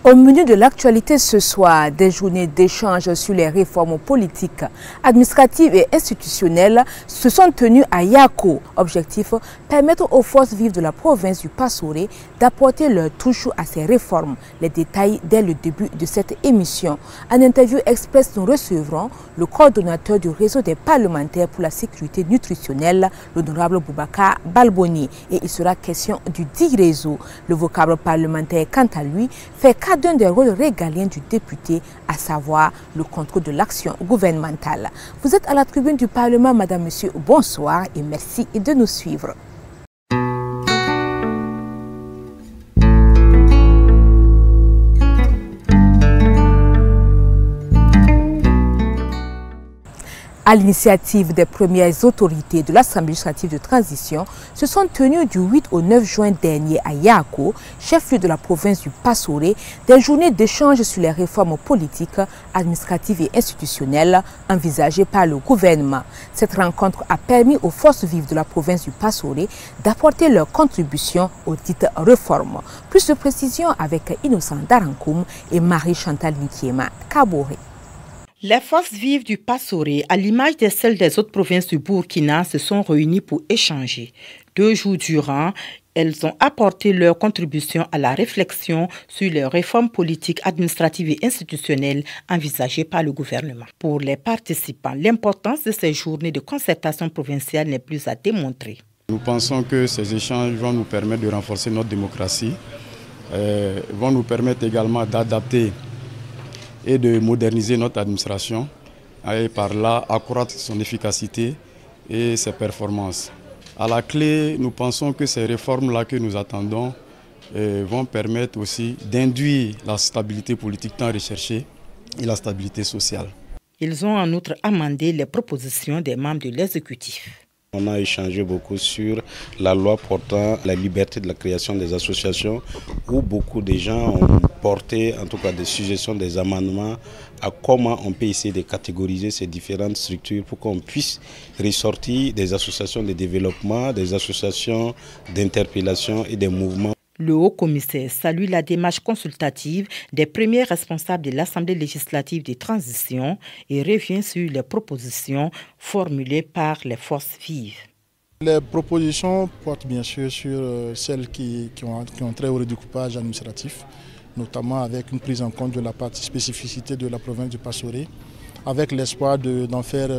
Au menu de l'actualité ce soir, des journées d'échange sur les réformes politiques, administratives et institutionnelles se sont tenues à Yako. Objectif, permettre aux forces vives de la province du Passoré d'apporter leur touche à ces réformes. Les détails dès le début de cette émission. En interview express, nous recevrons le coordonnateur du réseau des parlementaires pour la sécurité nutritionnelle, l'honorable Boubacar Balboni. Et il sera question du dit réseau. Le vocable parlementaire, quant à lui, fait d'un des rôles régaliens du député, à savoir le contrôle de l'action gouvernementale. Vous êtes à la tribune du Parlement, madame, monsieur, bonsoir et merci de nous suivre. À l'initiative des premières autorités de l'Assemblée législative de transition, se sont tenues du 8 au 9 juin dernier à Yako, chef-lieu de la province du Passoré, des journées d'échange sur les réformes politiques, administratives et institutionnelles envisagées par le gouvernement. Cette rencontre a permis aux forces vives de la province du Passoré d'apporter leur contribution aux dites réformes. Plus de précisions avec Innocent Darankoum et Marie-Chantal Nkiema Kaboré. Les forces vives du Passoré, à l'image de celles des autres provinces du Burkina, se sont réunies pour échanger. 2 jours durant, elles ont apporté leur contribution à la réflexion sur les réformes politiques, administratives et institutionnelles envisagées par le gouvernement. Pour les participants, l'importance de ces journées de concertation provinciale n'est plus à démontrer. Nous pensons que ces échanges vont nous permettre de renforcer notre démocratie, vont nous permettre également d'adapter et de moderniser notre administration et par là accroître son efficacité et ses performances. À la clé, nous pensons que ces réformes-là que nous attendons vont permettre aussi d'induire la stabilité politique tant recherchée et la stabilité sociale. Ils ont en outre amendé les propositions des membres de l'exécutif. On a échangé beaucoup sur la loi portant la liberté de la création des associations où beaucoup de gens ont porté en tout cas des suggestions, des amendements à comment on peut essayer de catégoriser ces différentes structures pour qu'on puisse ressortir des associations de développement, des associations d'interpellation et des mouvements. Le haut-commissaire salue la démarche consultative des premiers responsables de l'Assemblée législative de transition et revient sur les propositions formulées par les forces vives. Les propositions portent bien sûr sur celles qui ont trait au redécoupage administratif, notamment avec une prise en compte de la partie spécificité de la province du Passoré, avec l'espoir d'en faire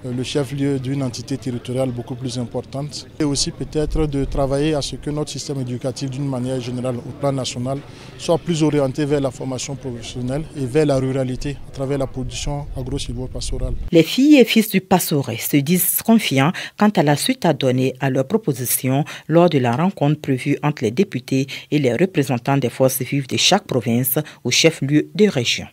le chef-lieu d'une entité territoriale beaucoup plus importante et aussi peut-être de travailler à ce que notre système éducatif d'une manière générale au plan national soit plus orienté vers la formation professionnelle et vers la ruralité à travers la production agro-silvo-pastorale. Les filles et fils du Passoré se disent confiants quant à la suite à donner à leurs propositions lors de la rencontre prévue entre les députés et les représentants des forces vives de chaque province au chef-lieu de région.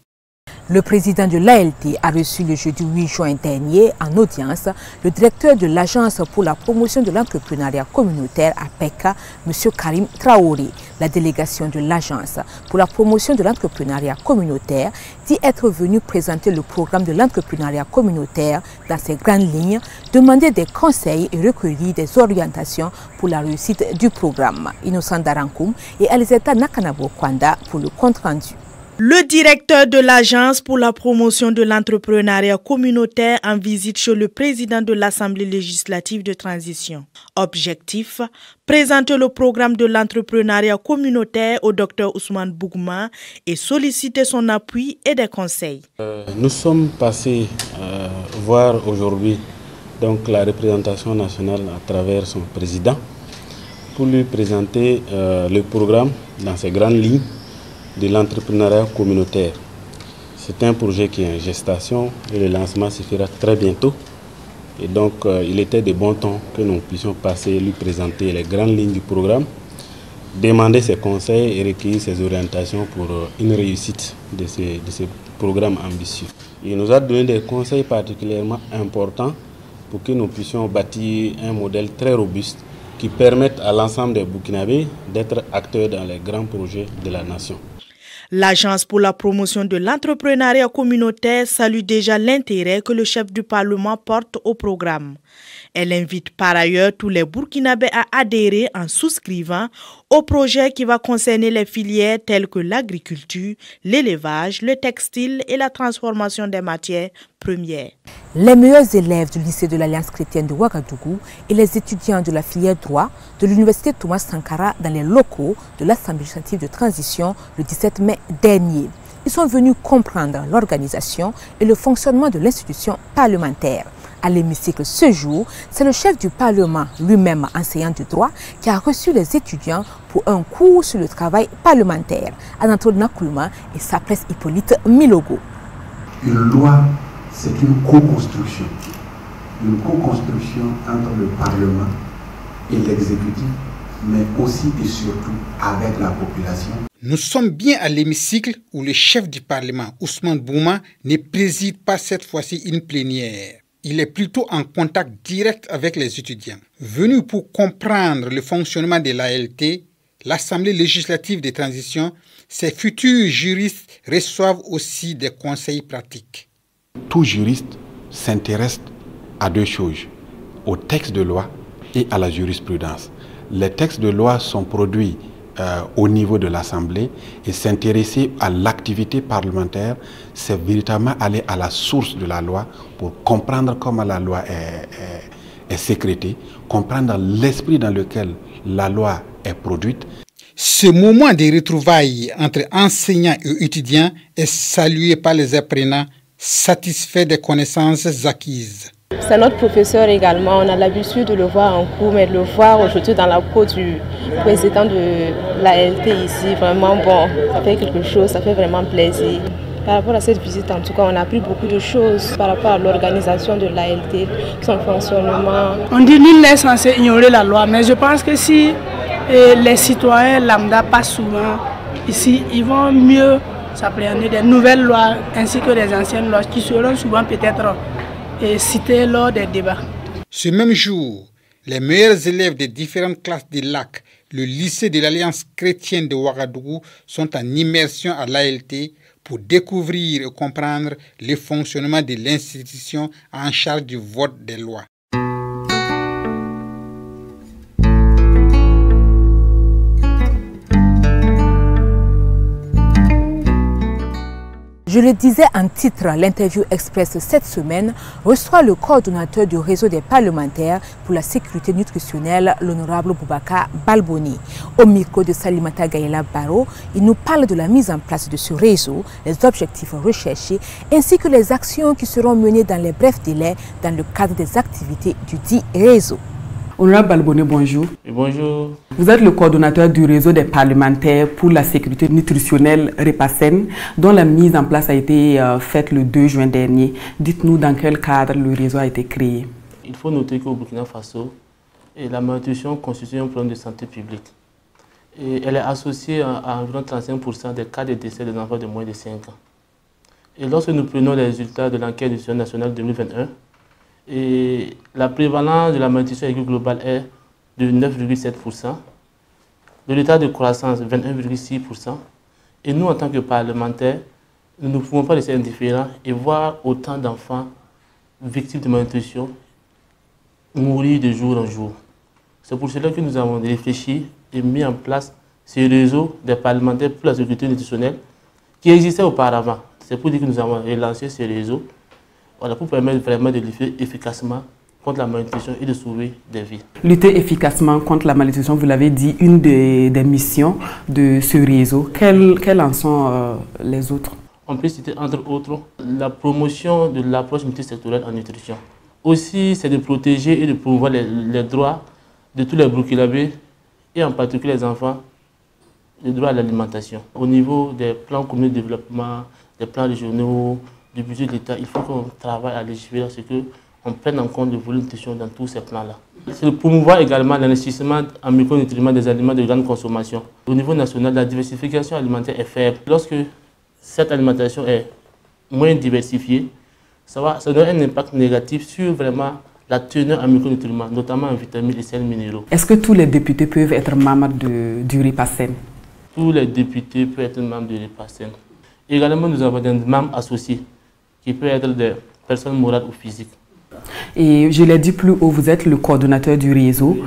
Le président de l'ALT a reçu le jeudi 8 juin dernier en audience le directeur de l'Agence pour la promotion de l'entrepreneuriat communautaire APEC, M. Karim Traoré. La délégation de l'Agence pour la promotion de l'entrepreneuriat communautaire dit être venue présenter le programme de l'entrepreneuriat communautaire dans ses grandes lignes, demander des conseils et recueillir des orientations pour la réussite du programme. Innocent Darankoum et Alizeta Nakanabo Kwanda pour le compte-rendu. Le directeur de l'Agence pour la promotion de l'entrepreneuriat communautaire en visite chez le président de l'Assemblée législative de transition. Objectif, présenter le programme de l'entrepreneuriat communautaire au Dr Ousmane Bougma et solliciter son appui et des conseils. Nous sommes passés voir aujourd'hui donc, la représentation nationale à travers son président pour lui présenter le programme dans ses grandes lignes de l'entrepreneuriat communautaire. C'est un projet qui est en gestation et le lancement se fera très bientôt. Et donc, il était de bon temps que nous puissions passer et lui présenter les grandes lignes du programme, demander ses conseils et recueillir ses orientations pour une réussite de ce programme ambitieux. Il nous a donné des conseils particulièrement importants pour que nous puissions bâtir un modèle très robuste qui permette à l'ensemble des Burkinabés d'être acteurs dans les grands projets de la nation. L'Agence pour la promotion de l'entrepreneuriat communautaire salue déjà l'intérêt que le chef du Parlement porte au programme. Elle invite par ailleurs tous les Burkinabés à adhérer en souscrivant au projet qui va concerner les filières telles que l'agriculture, l'élevage, le textile et la transformation des matières premières. Les meilleurs élèves du lycée de l'Alliance chrétienne de Ouagadougou et les étudiants de la filière droit de l'université Thomas Sankara dans les locaux de l'Assemblée législative de transition le 17 mai dernier. Ils sont venus comprendre l'organisation et le fonctionnement de l'institution parlementaire. À l'hémicycle ce jour, c'est le chef du Parlement, lui-même enseignant du droit, qui a reçu les étudiants pour un cours sur le travail parlementaire. Anatole Nakoulma et sa presse Hippolyte Milogo. Une loi, c'est une co-construction. Une co-construction entre le Parlement et l'exécutif, mais aussi et surtout avec la population. Nous sommes bien à l'hémicycle où le chef du Parlement, Ousmane Bouma, ne préside pas cette fois-ci une plénière. Il est plutôt en contact direct avec les étudiants. Venu pour comprendre le fonctionnement de l'ALT, l'Assemblée législative de transition, ses futurs juristes reçoivent aussi des conseils pratiques. Tout juriste s'intéresse à deux choses, au texte de loi et à la jurisprudence. Les textes de loi sont produits au niveau de l'Assemblée et s'intéresser à l'activité parlementaire, c'est véritablement aller à la source de la loi pour comprendre comment la loi est sécrétée, comprendre l'esprit dans lequel la loi est produite. Ce moment de retrouvailles entre enseignants et étudiants est salué par les apprenants satisfaits des connaissances acquises. C'est notre professeur également, on a l'habitude de le voir en cours, mais de le voir aujourd'hui dans la peau du président de l'ALT ici, vraiment bon, ça fait quelque chose, ça fait vraiment plaisir. Par rapport à cette visite, en tout cas, on a appris beaucoup de choses par rapport à l'organisation de l'ALT, son fonctionnement. On dit nul n'est censé ignorer la loi, mais je pense que si les citoyens lambda passent souvent ici, ils vont mieux s'appréhender des nouvelles lois ainsi que des anciennes lois qui seront souvent peut-être citées lors des débats. Ce même jour, les meilleurs élèves des différentes classes de l'AC, le lycée de l'Alliance chrétienne de Ouagadougou, sont en immersion à l'ALT pour découvrir et comprendre le fonctionnement de l'institution en charge du vote des lois. Je le disais en titre, l'interview express cette semaine reçoit le coordonnateur du réseau des parlementaires pour la sécurité nutritionnelle, l'honorable Boubacar Balboni. Au micro de Salimata Gaïla Baro, il nous parle de la mise en place de ce réseau, les objectifs recherchés, ainsi que les actions qui seront menées dans les brefs délais dans le cadre des activités du dit réseau. Honorable Balboni, bonjour. Et bonjour. Vous êtes le coordonnateur du réseau des parlementaires pour la sécurité nutritionnelle REPASEN, dont la mise en place a été faite le 2 juin dernier. Dites-nous dans quel cadre le réseau a été créé. Il faut noter qu'au Burkina Faso, la malnutrition constitue un problème de santé publique. Et elle est associée à environ 35% des cas de décès des enfants de moins de 5 ans. Et lorsque nous prenons les résultats de l'enquête nutritionnelle nationale 2021, et la prévalence de la malnutrition aiguë globale est de 9,7%, de l'état de croissance 21,6%, et nous en tant que parlementaires, nous ne pouvons pas laisser indifférents et voir autant d'enfants victimes de malnutrition mourir de jour en jour. C'est pour cela que nous avons réfléchi et mis en place ce réseau des parlementaires pour la sécurité nutritionnelle qui existait auparavant. C'est pour dire que nous avons relancé ce réseau. Voilà, pour permettre vraiment de lutter efficacement contre la malnutrition et de sauver des vies. Lutter efficacement contre la malnutrition, vous l'avez dit, une des missions de ce réseau. Quelles en sont les autres? On peut citer entre autres la promotion de l'approche multisectorielle en nutrition. Aussi, c'est de protéger et de promouvoir les droits de tous les Burkinabés et en particulier les enfants, le droit à l'alimentation. Au niveau des plans communaux de développement, des plans régionaux, du budget de l'État, il faut qu'on travaille à légiférer, c'est qu'on prenne en compte le volume de nutrition dans tous ces plans-là. C'est de promouvoir également l'investissement en micronutriments des aliments de grande consommation. Au niveau national, la diversification alimentaire est faible. Lorsque cette alimentation est moins diversifiée, ça donne un impact négatif sur vraiment la teneur en micronutriments, notamment en vitamines et sels minéraux. Est-ce que tous les députés peuvent être membres du REPASEN? Tous les députés peuvent être membres du REPASEN. Également, nous avons des membres associés qui peuvent être des personnes morales ou physiques. Et je l'ai dit plus haut, vous êtes le coordonnateur du réseau.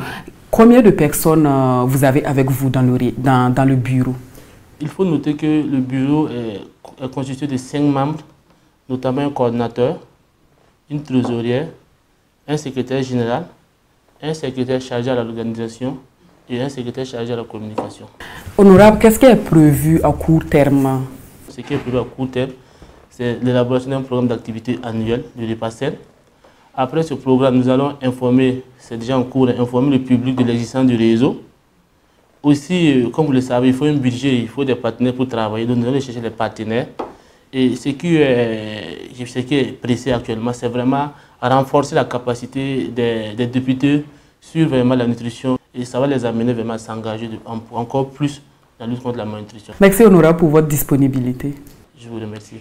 Combien de personnes vous avez avec vous dans le bureau? Il faut noter que le bureau est constitué de 5 membres, notamment un coordinateur, une trésorière, un secrétaire général, un secrétaire chargé à l'organisation et un secrétaire chargé à la communication. Honorable, qu'est-ce qui est prévu à court terme? Ce qui est prévu à court terme, c'est l'élaboration d'un programme d'activité annuel de l'EPACEL. Après ce programme, nous allons informer, c'est déjà en cours, informer le public de l'existence du réseau. Aussi, comme vous le savez, il faut un budget, il faut des partenaires pour travailler, donc nous allons chercher les partenaires. Et ce qui est pressé actuellement, c'est vraiment renforcer la capacité des députés sur vraiment la nutrition. Et ça va les amener vraiment à s'engager encore plus dans la lutte contre la malnutrition. Merci honorable pour votre disponibilité. Je vous remercie.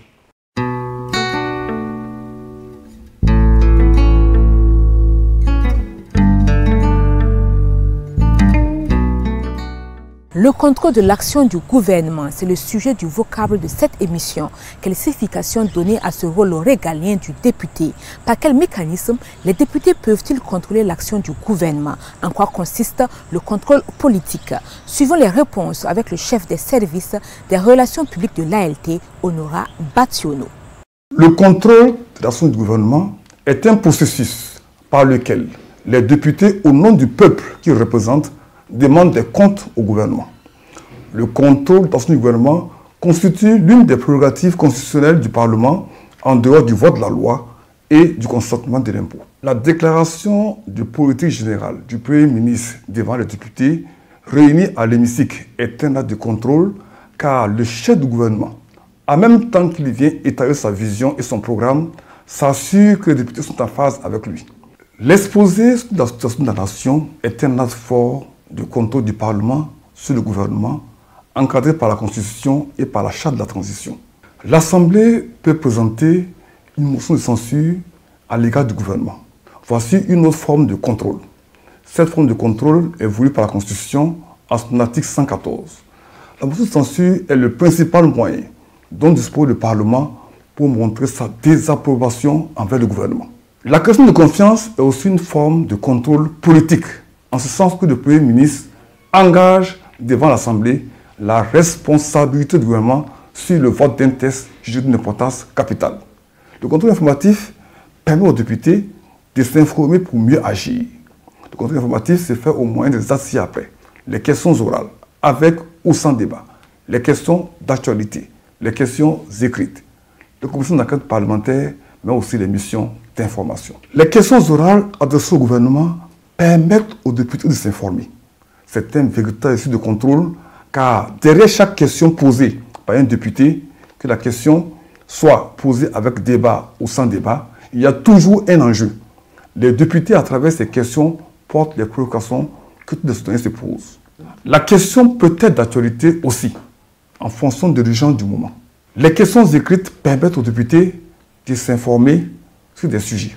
Le contrôle de l'action du gouvernement, c'est le sujet du vocable de cette émission. Quelle signification donner à ce rôle régalien du député? Par quel mécanisme les députés peuvent-ils contrôler l'action du gouvernement? En quoi consiste le contrôle politique? Suivons les réponses avec le chef des services des relations publiques de l'ALT, Honora Bationo. Le contrôle de l'action du gouvernement est un processus par lequel les députés, au nom du peuple qu'ils représentent, demande des comptes au gouvernement. Le contrôle de l'action du gouvernement constitue l'une des prérogatives constitutionnelles du Parlement en dehors du vote de la loi et du consentement de l'impôt. La déclaration de politique générale du Premier ministre devant les députés réunis à l'hémicycle est un acte de contrôle car le chef du gouvernement, en même temps qu'il vient étaler sa vision et son programme, s'assure que les députés sont en phase avec lui. L'exposé de la situation de la nation est un acte fort de contrôle du Parlement sur le gouvernement, encadré par la Constitution et par la Charte de la transition. L'Assemblée peut présenter une motion de censure à l'égard du gouvernement. Voici une autre forme de contrôle. Cette forme de contrôle est voulue par la Constitution en son article 114. La motion de censure est le principal moyen dont dispose le Parlement pour montrer sa désapprobation envers le gouvernement. La question de confiance est aussi une forme de contrôle politique, en ce sens que le Premier ministre engage devant l'Assemblée la responsabilité du gouvernement sur le vote d'un texte jugé d'une importance capitale. Le contrôle informatif permet aux députés de s'informer pour mieux agir. Le contrôle informatif se fait au moyen des actes ci-après. Les questions orales, avec ou sans débat, les questions d'actualité, les questions écrites, les commissions d'enquête parlementaire, mais aussi les missions d'information. Les questions orales adressées au gouvernement permettent aux députés de s'informer. C'est un véritable exercice de contrôle car derrière chaque question posée par un député, que la question soit posée avec débat ou sans débat, il y a toujours un enjeu. Les députés, à travers ces questions, portent les préoccupations que tous les citoyens se posent. La question peut être d'actualité aussi, en fonction de l'urgence du moment. Les questions écrites permettent aux députés de s'informer sur des sujets.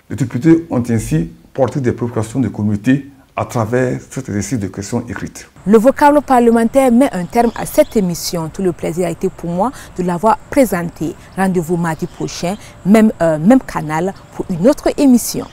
Les députés ont ainsi porté des préoccupations de communauté à travers cet exercice de questions écrites. Le vocable parlementaire met un terme à cette émission. Tout le plaisir a été pour moi de l'avoir présenté. Rendez-vous mardi prochain, même canal, pour une autre émission.